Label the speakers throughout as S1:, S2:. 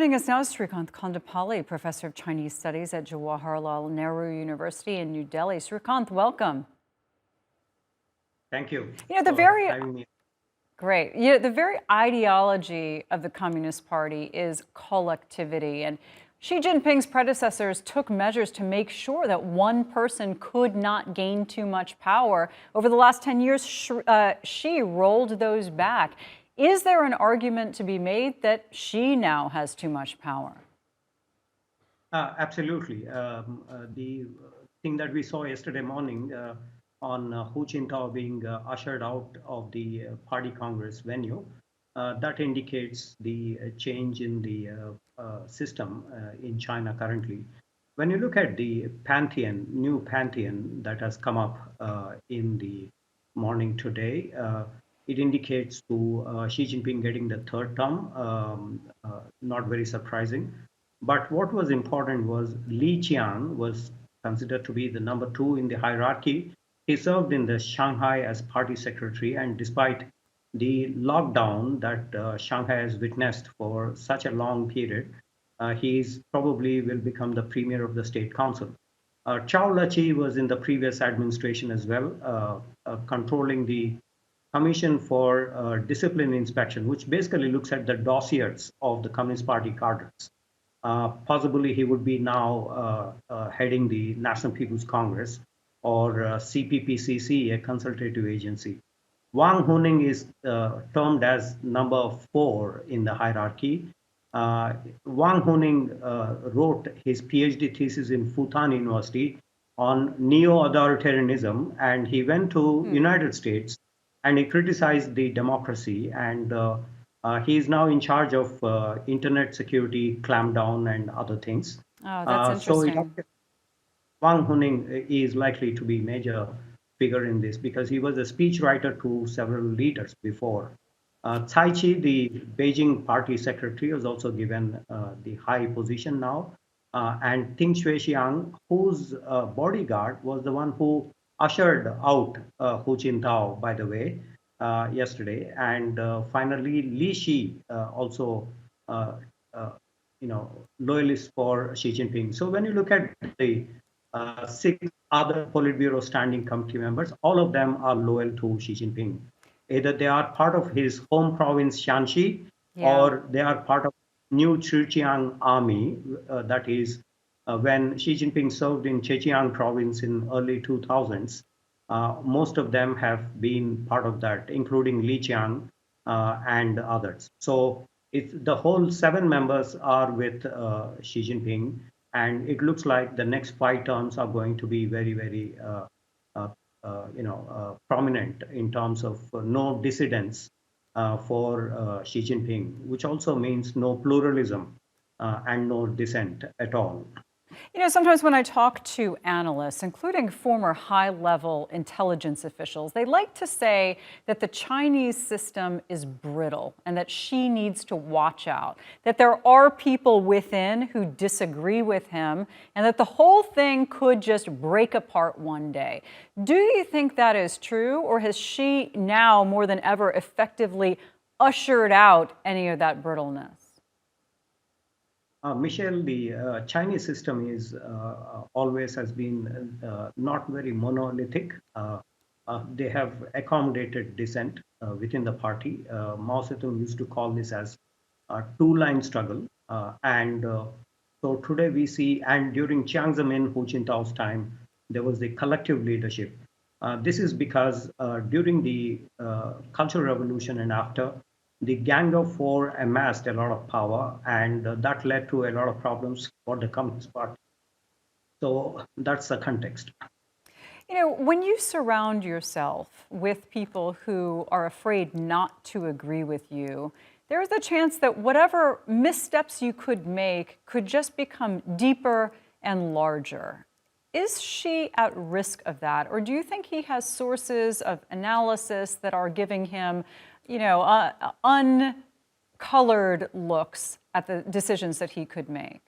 S1: Joining us now is Srikanth Kondapalli, Professor of Chinese Studies at Jawaharlal Nehru University in New Delhi. Srikanth, welcome.
S2: Thank you
S1: You know,
S2: for having me.
S1: great. The very ideology of the Communist Party is collectivity. And Xi Jinping's predecessors took measures to make sure that one person could not gain too much power. Over the last 10 years, Xi rolled those back. Is there an argument to be made that Xi now has too much power?
S2: Absolutely. The thing that we saw yesterday morning on Hu Jintao being ushered out of the party congress venue, that indicates the change in the system in China currently. When you look at the pantheon, new pantheon that has come up in the morning today, it indicates to Xi Jinping getting the third term, not very surprising. But what was important was Li Qiang was considered to be the number two in the hierarchy. He served in the Shanghai as party secretary, and despite the lockdown that Shanghai has witnessed for such a long period, he probably will become the premier of the state council. Chao Lachi was in the previous administration as well, controlling the Commission for Discipline Inspection, which basically looks at the dossiers of the Communist Party cadres. Possibly he would be now heading the National People's Congress or CPPCC, a consultative agency. Wang Huning is termed as number 4 in the hierarchy. Wang Huning wrote his PhD thesis in Fudan University on neo-authoritarianism, and he went to United States and he criticized the democracy, and he is now in charge of internet security clampdown and other things.
S1: Oh, that's interesting.
S2: So Wang Huning is likely to be a major figure in this because he was a speechwriter to several leaders before. Cai Chi, the Beijing party secretary, was also given the high position now. And Ting Xuexiang, whose bodyguard was the one who ushered out Hu Jintao, by the way, yesterday. And finally, Li Shi, also, loyalist for Xi Jinping. So when you look at the 6 other Politburo Standing Committee members, all of them are loyal to Xi Jinping. Either they are part of his home province, Shanxi, or they are part of New Zhejiang Army, that is, when Xi Jinping served in Zhejiang province in early 2000s, most of them have been part of that, including Li Qiang and others. So the whole 7 members are with Xi Jinping, and it looks like the next 5 terms are going to be very, very prominent in terms of no dissidents for Xi Jinping, which also means no pluralism and no dissent at all.
S1: You know, sometimes when I talk to analysts, including former high-level intelligence officials, they like to say that the Chinese system is brittle and that Xi needs to watch out, that there are people within who disagree with him, and that the whole thing could just break apart one day. Do you think that is true, or has Xi now more than ever effectively ushered out any of that brittleness?
S2: Michelle, the Chinese system is always has been not very monolithic. They have accommodated dissent within the party. Mao Zedong used to call this as a two-line struggle. So today we see, and during Jiang Zemin, Hu Jintao's time, there was the collective leadership. This is because during the Cultural Revolution and after, the Gang of Four amassed a lot of power, and that led to a lot of problems for the Communist Party. So that's the context.
S1: You know, when you surround yourself with people who are afraid not to agree with you, there's a chance that whatever missteps you could make could just become deeper and larger. Is Xi at risk of that, or do you think he has sources of analysis that are giving him uncolored looks at the decisions that he could make?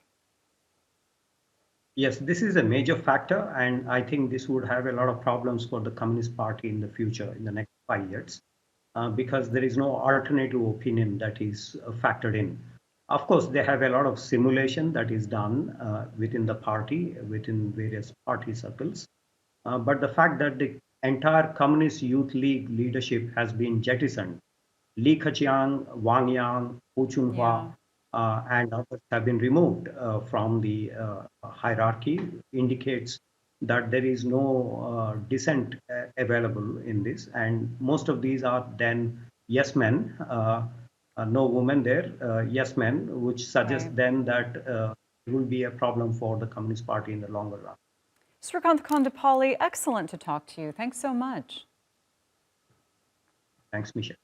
S2: Yes, this is a major factor, and I think this would have a lot of problems for the Communist Party in the future, in the next 5 years, because there is no alternative opinion that is factored in. Of course, they have a lot of simulation that is done within the party, within various party circles. But the fact that the entire Communist Youth League leadership has been jettisoned, Li Keqiang, Wang Yang, Hu
S1: Yeah.
S2: Chunhua, and others have been removed from the hierarchy, indicates that there is no dissent available in this. And most of these are then yes men, no women there, yes men, which suggests
S1: Right.
S2: then that it will be a problem for the Communist Party in the longer run.
S1: Srikanth Kondapalli, excellent to talk to you. Thanks so much.
S2: Thanks, Michelle.